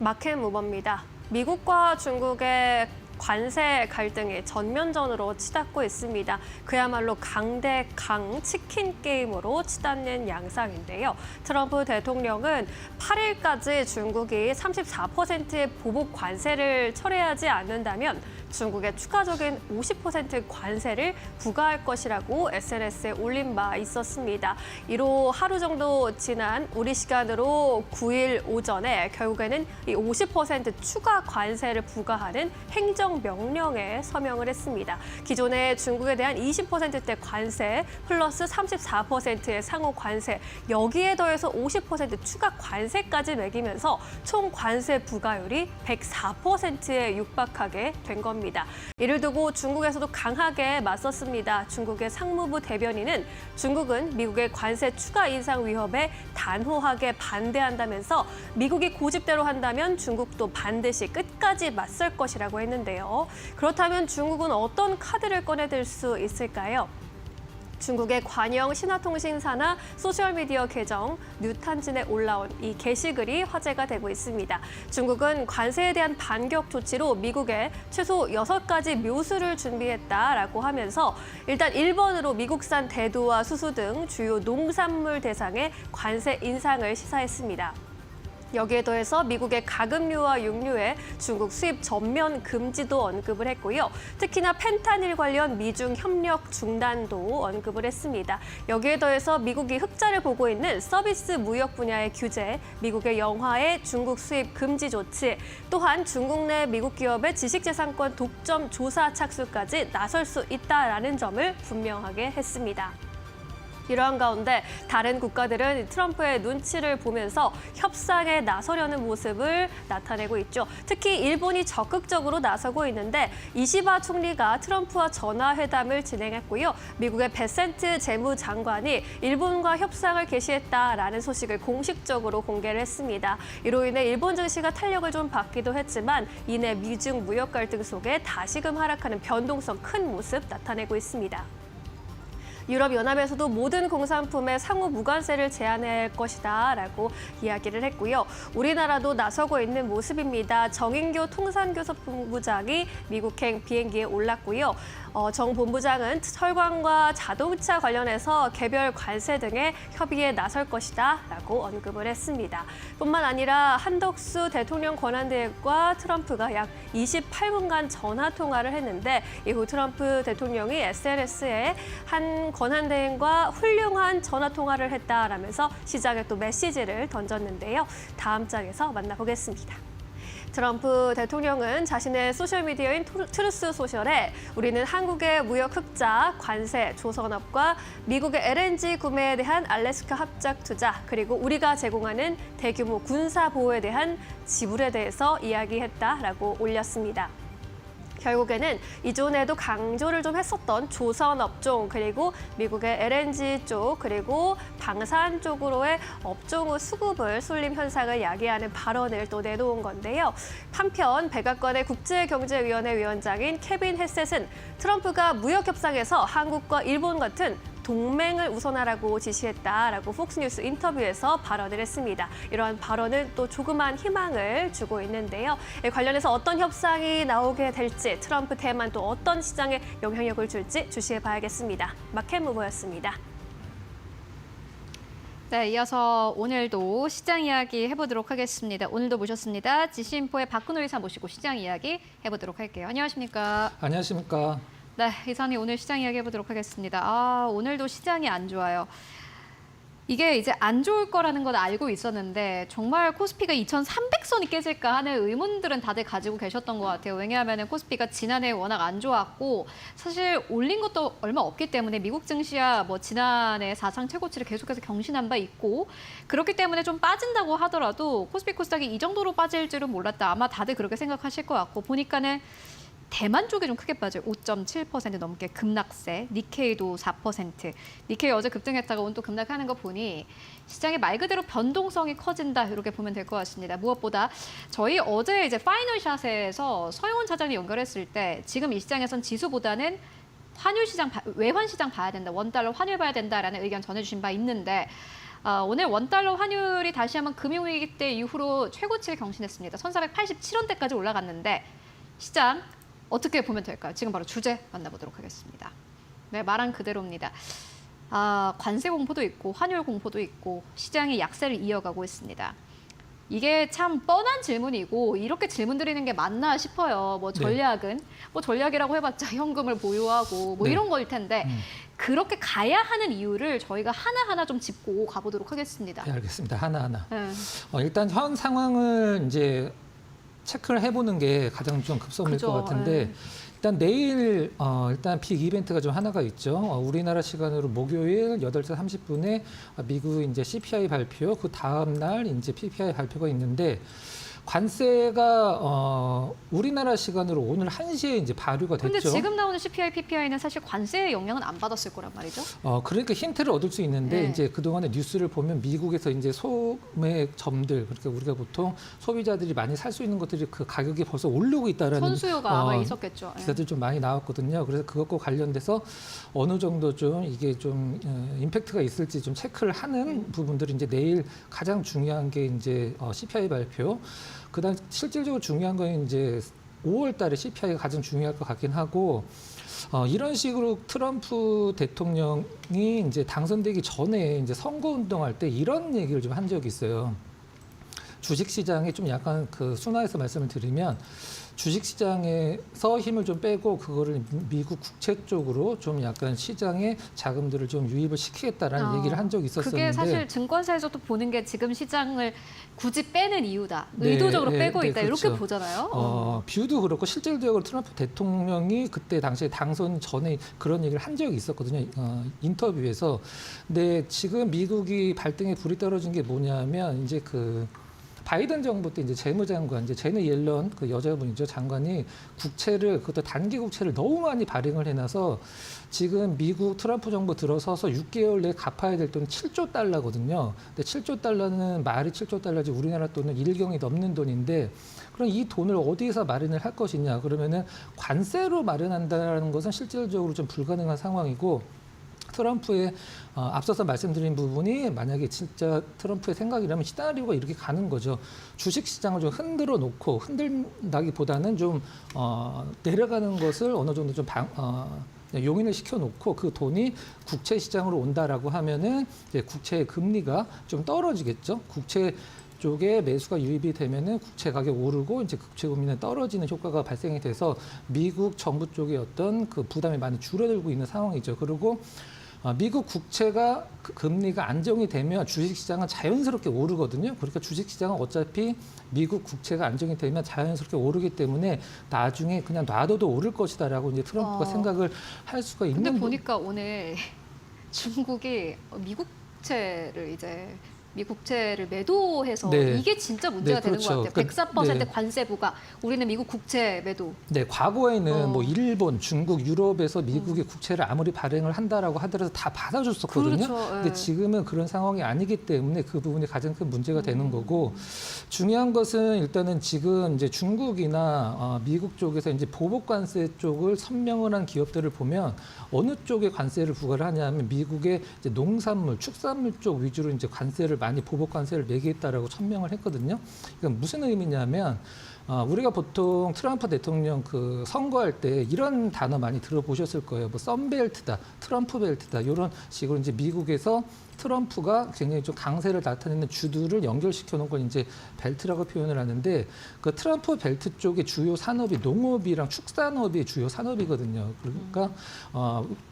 마켓 무버입니다. 미국과 중국의 관세 갈등이 전면전으로 치닫고 있습니다. 그야말로 강대강 치킨 게임으로 치닫는 양상인데요. 트럼프 대통령은 8일까지 중국이 34%의 보복 관세를 철회하지 않는다면 중국에 추가적인 50% 관세를 부과할 것이라고 SNS에 올린 바 있었습니다. 이로 하루 정도 지난 우리 시간으로 9일 오전에 결국에는 이 50% 추가 관세를 부과하는 행정명령에 서명을 했습니다. 기존에 중국에 대한 20%대 관세 플러스 34%의 상호 관세, 여기에 더해서 50% 추가 관세까지 매기면서 총 관세 부과율이 104%에 육박하게 된 겁니다. 이를 두고 중국에서도 강하게 맞섰습니다. 중국의 상무부 대변인은 중국은 미국의 관세 추가 인상 위협에 단호하게 반대한다면서 미국이 고집대로 한다면 중국도 반드시 끝까지 맞설 것이라고 했는데요. 그렇다면 중국은 어떤 카드를 꺼내들 수 있을까요? 중국의 관영 신화통신사나 소셜미디어 계정 뉴탄진에 올라온 이 게시글이 화제가 되고 있습니다. 중국은 관세에 대한 반격 조치로 미국에 최소 6가지 묘수를 준비했다라고 하면서 일단 1번으로 미국산 대두와 수수 등 주요 농산물 대상의 관세 인상을 시사했습니다. 여기에 더해서 미국의 가금류와 육류의 중국 수입 전면 금지도 언급을 했고요. 특히나 펜타닐 관련 미중 협력 중단도 언급을 했습니다. 여기에 더해서 미국이 흑자를 보고 있는 서비스 무역 분야의 규제, 미국의 영화의 중국 수입 금지 조치, 또한 중국 내 미국 기업의 지식재산권 독점 조사 착수까지 나설 수 있다라는 점을 분명하게 했습니다. 이러한 가운데 다른 국가들은 트럼프의 눈치를 보면서 협상에 나서려는 모습을 나타내고 있죠. 특히 일본이 적극적으로 나서고 있는데 이시바 총리가 트럼프와 전화회담을 진행했고요. 미국의 베센트 재무장관이 일본과 협상을 개시했다라는 소식을 공식적으로 공개를 했습니다. 이로 인해 일본 증시가 탄력을 좀 받기도 했지만 이내 미중 무역 갈등 속에 다시금 하락하는 변동성 큰 모습 나타내고 있습니다. 유럽연합에서도 모든 공산품에 상호 무관세를 제한할 것이다라고 이야기를 했고요. 우리나라도 나서고 있는 모습입니다. 정인교 통상교섭본부장이 미국행 비행기에 올랐고요. 정 본부장은 철강과 자동차 관련해서 개별 관세 등의 협의에 나설 것이다라고 언급을 했습니다. 뿐만 아니라 한덕수 대통령 권한대행과 트럼프가 약 28분간 전화 통화를 했는데 이후 트럼프 대통령이 SNS에 한 권한대행과 훌륭한 전화 통화를 했다라면서 시장에 또 메시지를 던졌는데요. 다음 장에서 만나보겠습니다. 트럼프 대통령은 자신의 소셜미디어인 트루스 소셜에 우리는 한국의 무역 흑자, 관세, 조선업과 미국의 LNG 구매에 대한 알래스카 합작 투자, 그리고 우리가 제공하는 대규모 군사 보호에 대한 지불에 대해서 이야기했다라고 올렸습니다. 결국에는 이전에도 강조를 좀 했었던 조선업종, 그리고 미국의 LNG 쪽, 그리고 방산 쪽으로의 업종의 수급을 쏠림 현상을 야기하는 발언을 또 내놓은 건데요. 한편 백악관의 국제경제위원회 위원장인 케빈 헤셋은 트럼프가 무역협상에서 한국과 일본 같은 동맹을 우선하라고 지시했다라고 폭스뉴스 인터뷰에서 발언을 했습니다. 이러한 발언은 또 조그만 희망을 주고 있는데요. 관련해서 어떤 협상이 나오게 될지, 트럼프 대만 또 어떤 시장에 영향력을 줄지 주시해봐야겠습니다. 마켓무버였습니다. 네, 이어서 오늘도 시장 이야기 해보도록 하겠습니다. 오늘도 모셨습니다. 지시인포의 박근호 이사 모시고 시장 이야기 해보도록 할게요. 안녕하십니까? 안녕하십니까? 네, 이사님 오늘 시장 이야기 해보도록 하겠습니다. 오늘도 시장이 안 좋아요. 이게 이제 안 좋을 거라는 건 알고 있었는데 정말 코스피가 2,300선이 깨질까 하는 의문들은 다들 가지고 계셨던 것 같아요. 왜냐하면 코스피가 지난해 워낙 안 좋았고 사실 올린 것도 얼마 없기 때문에 미국 증시야 뭐 지난해 사상 최고치를 계속해서 경신한 바 있고 그렇기 때문에 좀 빠진다고 하더라도 코스피 코스닥이 이 정도로 빠질 줄은 몰랐다. 아마 다들 그렇게 생각하실 것 같고 보니까는 대만 쪽이 좀 크게 빠져요. 5.7% 넘게 급락세, 니케이도 4%. 니케이 어제 급등했다가 오늘 또 급락하는 거 보니 시장의 말 그대로 변동성이 커진다 이렇게 보면 될 것 같습니다. 무엇보다 저희 어제 이제 파이널샷에서 서영훈 차장님 연결했을 때 지금 이 시장에선 지수보다는 환율 시장, 외환 시장 봐야 된다. 원달러 환율 봐야 된다라는 의견 전해주신 바 있는데 오늘 원달러 환율이 다시 한번 금융위기 때 이후로 최고치를 경신했습니다. 1,487원대까지 올라갔는데 시장 어떻게 보면 될까요? 지금 바로 주제 만나보도록 하겠습니다. 네, 말한 그대로입니다. 관세 공포도 있고 환율 공포도 있고 시장이 약세를 이어가고 있습니다. 이게 참 뻔한 질문이고 이렇게 질문 드리는 게 맞나 싶어요. 뭐 전략은 뭐 전략이라고 해봤자 현금을 보유하고 뭐 이런 거일 텐데 그렇게 가야 하는 이유를 저희가 하나하나 좀 짚고 가보도록 하겠습니다. 네, 알겠습니다. 하나하나. 네. 일단 현 상황을 이제 체크를 해보는 게 가장 좀 급선무일 것 같은데 일단 내일 일단 빅 이벤트가 좀 하나가 있죠. 우리나라 시간으로 목요일 8시 30분에 미국 이제 CPI 발표, 그 다음 날 이제 PPI 발표가 있는데 관세가 우리나라 시간으로 오늘 1시에 이제 발효가 됐죠. 근데 지금 나오는 CPI, PPI는 사실 관세의 영향은 안 받았을 거란 말이죠. 그러니까 힌트를 얻을 수 있는데 네. 이제 그동안의 뉴스를 보면 미국에서 이제 소매점들, 그러니까 우리가 보통 소비자들이 많이 살 수 있는 것들이 그 가격이 벌써 오르고 있다라는 선수요가 아마 있었겠죠. 기사들 좀 많이 나왔거든요. 그래서 그것과 관련돼서 어느 정도 좀 이게 좀 임팩트가 있을지 좀 체크를 하는 부분들이 이제 내일 가장 중요한 게 이제 CPI 발표. 그다음 실질적으로 중요한 건 이제 5월 달에 CPI가 가장 중요할 것 같긴 하고 이런 식으로 트럼프 대통령이 이제 당선되기 전에 이제 선거 운동할 때 이런 얘기를 좀 한 적이 있어요. 주식 시장에 좀 약간 그 순화해서 말씀을 드리면 주식 시장에서 힘을 좀 빼고 그거를 미국 국채 쪽으로 좀 약간 시장에 자금들을 좀 유입을 시키겠다라는 얘기를 한 적이 있었었는데 그게 사실 증권사에서도 보는 게 지금 시장을 굳이 빼는 이유다. 의도적으로 빼고 있다. 그렇죠. 이렇게 보잖아요. 뷰도 그렇고 실질적으로 트럼프 대통령이 그때 당시에 당선 전에 그런 얘기를 한 적이 있었거든요. 인터뷰에서. 근데 지금 미국이 발등에 불이 떨어진 게 뭐냐면 이제 그 바이든 정부 때 이제 재무장관, 이제 제네 옐런 그 여자분이죠. 장관이 국채를, 그것도 단기 국채를 너무 많이 발행을 해놔서 지금 미국 트럼프 정부 들어서서 6개월 내에 갚아야 될 돈은 7조 달러거든요. 근데 7조 달러는 말이 7조 달러지 우리나라 돈은 1경이 넘는 돈인데 그럼 이 돈을 어디에서 마련을 할 것이냐. 그러면은 관세로 마련한다는 것은 실질적으로 좀 불가능한 상황이고 트럼프의 앞서서 말씀드린 부분이 만약에 진짜 트럼프의 생각이라면 시나리오가 이렇게 가는 거죠. 주식 시장을 좀 흔들어 놓고 흔들다기보다는 좀 내려가는 것을 어느 정도 좀 용인을 시켜놓고 그 돈이 국채 시장으로 온다라고 하면은 이제 국채의 금리가 좀 떨어지겠죠. 국채 쪽에 매수가 유입이 되면은 국채 가격 오르고 이제 국채 금리는 떨어지는 효과가 발생이 돼서 미국 정부 쪽의 어떤 그 부담이 많이 줄어들고 있는 상황이죠. 그리고 미국 국채가 금리가 안정이 되면 주식시장은 자연스럽게 오르거든요. 그러니까 주식시장은 어차피 미국 국채가 안정이 되면 자연스럽게 오르기 때문에 나중에 그냥 놔둬도 오를 것이다라고 이제 트럼프가 생각을 할 수가 있는. 근데 보니까 오늘 중국이 미국 국채를 매도해서 이게 진짜 문제가 되는 것 같아요. 104% 관세 부과, 우리는 미국 국채 매도. 네, 과거에는 뭐 일본, 중국, 유럽에서 미국의 국채를 아무리 발행을 한다라고 하더라도 다 받아줬었거든요. 그렇죠. 근데 지금은 그런 상황이 아니기 때문에 그 부분이 가장 큰 문제가 되는 거고 중요한 것은 일단은 지금 이제 중국이나 미국 쪽에서 이제 보복 관세 쪽을 선명을 한 기업들을 보면 어느 쪽에 관세를 부과를 하냐면 미국의 이제 농산물, 축산물 쪽 위주로 이제 관세를 많이 보복 관세를 매기겠다라고 천명을 했거든요. 그러니까 무슨 의미냐면 우리가 보통 트럼프 대통령 그 선거할 때 이런 단어 많이 들어보셨을 거예요. 뭐 썬벨트다, 트럼프 벨트다 이런 식으로 이제 미국에서 트럼프가 굉장히 좀 강세를 나타내는 주들을 연결시켜 놓은 걸 이제 벨트라고 표현을 하는데 그 트럼프 벨트 쪽의 주요 산업이 농업이랑 축산업이 주요 산업이거든요. 그러니까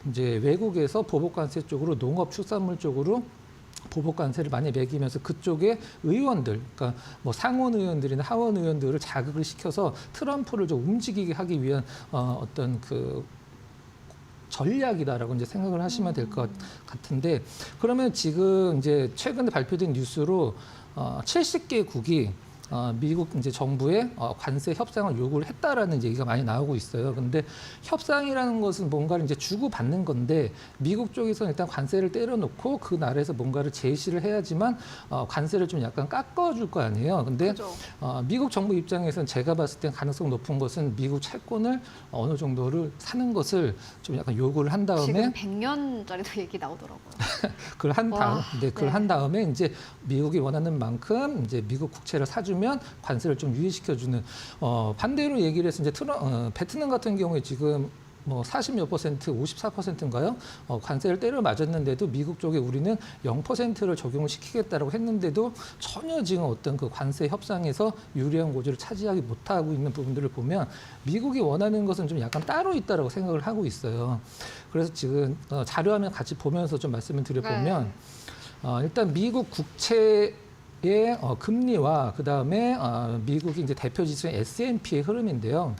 이제 외국에서 보복 관세 쪽으로 농업, 축산물 쪽으로 보복 관세를 많이 매기면서 그쪽의 의원들, 그러니까 뭐 상원 의원들이나 하원 의원들을 자극을 시켜서 트럼프를 좀 움직이게 하기 위한 어떤 그 전략이다라고 이제 생각을 하시면 될 것 같은데 그러면 지금 이제 최근에 발표된 뉴스로 70개국이 미국 이제 정부에 관세 협상을 요구를 했다라는 얘기가 많이 나오고 있어요. 근데 협상이라는 것은 뭔가를 이제 주고받는 건데 미국 쪽에서는 일단 관세를 때려놓고 그 나라에서 뭔가를 제시를 해야지만 관세를 좀 약간 깎아줄 거 아니에요. 근데 그죠. 미국 정부 입장에서는 제가 봤을 땐 가능성 높은 것은 미국 채권을 어느 정도를 사는 것을 좀 약간 요구를 한 다음에 지금 100년짜리도 얘기 나오더라고요. 그걸 한 와, 다음, 네, 그걸 네. 한 다음에 이제 미국이 원하는 만큼 이제 미국 국채를 사주면 관세를 좀 유예시켜주는 반대로 얘기를 해서 이제 베트남 같은 경우에 지금 뭐 40몇 퍼센트, 54%인가요? 관세를 때려 맞았는데도 미국 쪽에 우리는 0%를 적용을 시키겠다라고 했는데도 전혀 지금 어떤 그 관세 협상에서 유리한 고지를 차지하기 못하고 있는 부분들을 보면 미국이 원하는 것은 좀 약간 따로 있다라고 생각을 하고 있어요. 그래서 지금 자료화면 같이 보면서 좀 말씀을 드려보면 일단 미국 국채 의 금리와 그다음에 미국이 이제 대표 지수인 S&P의 흐름인데요.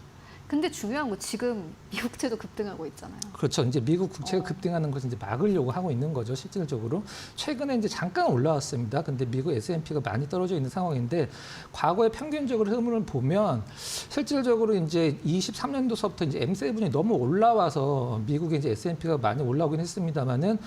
근데 중요한 거 지금 미국채도 급등하고 있잖아요. 그렇죠. 이제 미국 국채가 급등하는 것을 이제 막으려고 하고 있는 거죠. 실질적으로 최근에 이제 잠깐 올라왔습니다. 근데 미국 S&P가 많이 떨어져 있는 상황인데 과거의 평균적으로 흐름을 보면 실질적으로 이제 23년도서부터 이제 M7이 너무 올라와서 미국의 이제 S&P가 많이 올라오긴 했습니다만은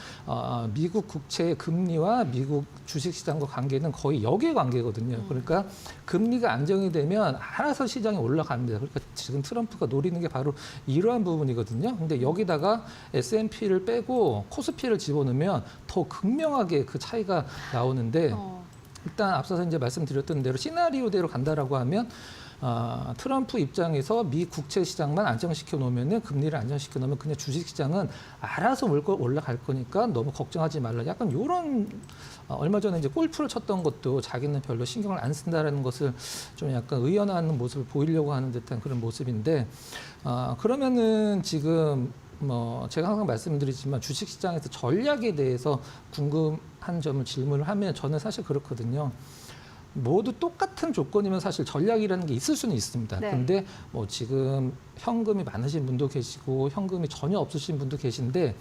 미국 국채의 금리와 미국 주식시장과 관계는 거의 역의 관계거든요. 그러니까 금리가 안정이 되면 알아서 시장이 올라갑니다. 그러니까 지금 트럼프가 노리는 게 바로 이러한 부분이거든요. 근데 여기다가 S&P를 빼고 코스피를 집어넣으면 더 극명하게 그 차이가 나오는데 일단 앞서서 이제 말씀드렸던 대로 시나리오대로 간다라고 하면 트럼프 입장에서 미 국채 시장만 안정시켜 놓으면은 금리를 안정시켜 놓으면 그냥 주식 시장은 알아서 올라갈 거니까 너무 걱정하지 말라. 약간 요런 얼마 전에 이제 골프를 쳤던 것도 자기는 별로 신경을 안 쓴다라는 것을 좀 약간 의연한 모습을 보이려고 하는 듯한 그런 모습인데 그러면은 지금 뭐 제가 항상 말씀드리지만 주식 시장에서 전략에 대해서 궁금한 점을 질문을 하면 저는 사실 그렇거든요. 모두 똑같은 조건이면 사실 전략이라는 게 있을 수는 있습니다. 네. 근데 뭐 지금 현금이 많으신 분도 계시고 현금이 전혀 없으신 분도 계신데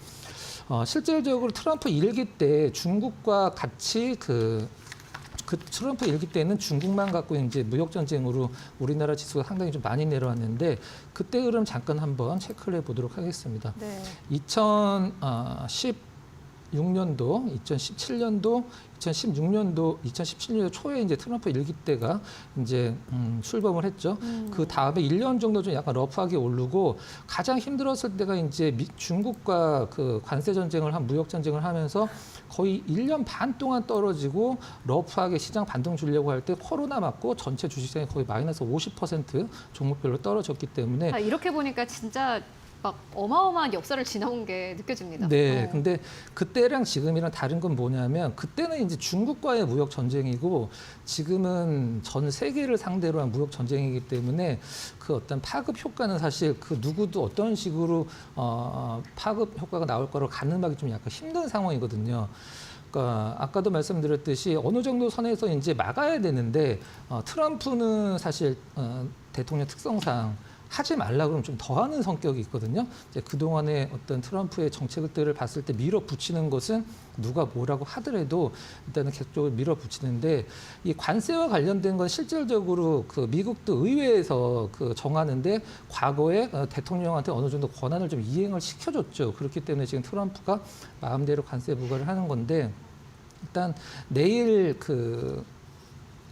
실질적으로 트럼프 일기 때 중국과 같이 그 트럼프 일기 때는 중국만 갖고 이제 무역 전쟁으로 우리나라 지수가 상당히 좀 많이 내려왔는데 그때 흐름 잠깐 한번 체크를 해보도록 하겠습니다. 네. 2016년도, 2017년도, 2016년도, 2017년도 초에 이제 트럼프 일기 때가 이제 출범을 했죠. 그 다음에 1년 정도 좀 약간 러프하게 오르고 가장 힘들었을 때가 이제 중국과 그 관세 전쟁을 무역 전쟁을 하면서 거의 1년 반 동안 떨어지고 러프하게 시장 반등 주려고 할 때 코로나 맞고 전체 주식시장이 거의 마이너스 50% 종목별로 떨어졌기 때문에 이렇게 보니까 진짜 막 어마어마한 역사를 지나온 게 느껴집니다. 네, 근데 그때랑 지금이랑 다른 건 뭐냐면 그때는 이제 중국과의 무역 전쟁이고 지금은 전 세계를 상대로 한 무역 전쟁이기 때문에 그 어떤 파급 효과는 사실 그 누구도 어떤 식으로 파급 효과가 나올 거라고 가늠하기 좀 약간 힘든 상황이거든요. 그러니까 아까도 말씀드렸듯이 어느 정도 선에서 이제 막아야 되는데 트럼프는 사실 대통령 특성상 하지 말라 그러면 좀 더하는 성격이 있거든요. 이제 그동안의 어떤 트럼프의 정책들을 봤을 때 밀어붙이는 것은 누가 뭐라고 하더라도 일단은 계속적으로 밀어붙이는데 이 관세와 관련된 건 실질적으로 그 미국도 의회에서 그 정하는데 과거에 대통령한테 어느 정도 권한을 좀 이행을 시켜줬죠. 그렇기 때문에 지금 트럼프가 마음대로 관세 부과를 하는 건데 일단 내일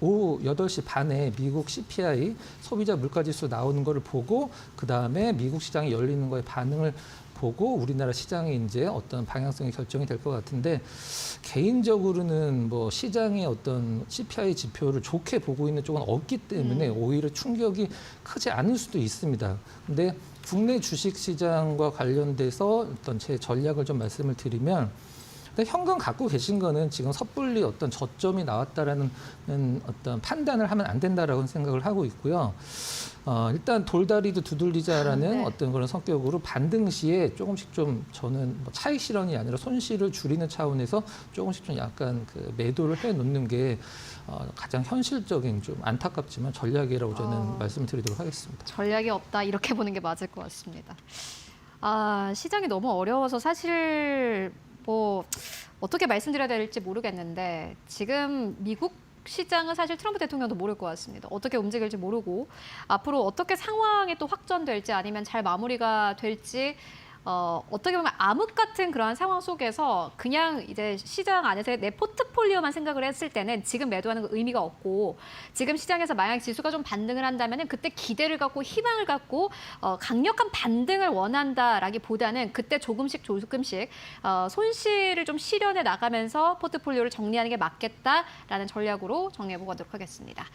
오후 8시 반에 미국 CPI 소비자 물가지수 나오는 거를 보고 그다음에 미국 시장이 열리는 거에 반응을 보고 우리나라 시장이 이제 어떤 방향성이 결정이 될 것 같은데 개인적으로는 뭐 시장의 어떤 CPI 지표를 좋게 보고 있는 쪽은 없기 때문에 오히려 충격이 크지 않을 수도 있습니다. 근데 국내 주식 시장과 관련돼서 어떤 제 전략을 좀 말씀을 드리면 현금 갖고 계신 거는 지금 섣불리 어떤 저점이 나왔다라는 어떤 판단을 하면 안 된다라고 생각을 하고 있고요. 일단 돌다리도 두들리자라는 네. 어떤 그런 성격으로 반등 시에 조금씩 좀 저는 뭐 차익 실현이 아니라 손실을 줄이는 차원에서 조금씩 좀 약간 그 매도를 해 놓는 게 가장 현실적인 좀 안타깝지만 전략이라고 저는 말씀을 드리도록 하겠습니다. 전략이 없다 이렇게 보는 게 맞을 것 같습니다. 시장이 너무 어려워서 사실 뭐 어떻게 말씀드려야 될지 모르겠는데 지금 미국 시장은 사실 트럼프 대통령도 모를 것 같습니다. 어떻게 움직일지 모르고 앞으로 어떻게 상황이 또 확전될지 아니면 잘 마무리가 될지 어떻게 보면 암흑 같은 그러한 상황 속에서 그냥 이제 시장 안에서 내 포트폴리오만 생각을 했을 때는 지금 매도하는 거 의미가 없고 지금 시장에서 만약 지수가 좀 반등을 한다면은 그때 기대를 갖고 희망을 갖고 강력한 반등을 원한다라기보다는 그때 조금씩 손실을 좀 실현해 나가면서 포트폴리오를 정리하는 게 맞겠다라는 전략으로 정리해 보도록 하겠습니다.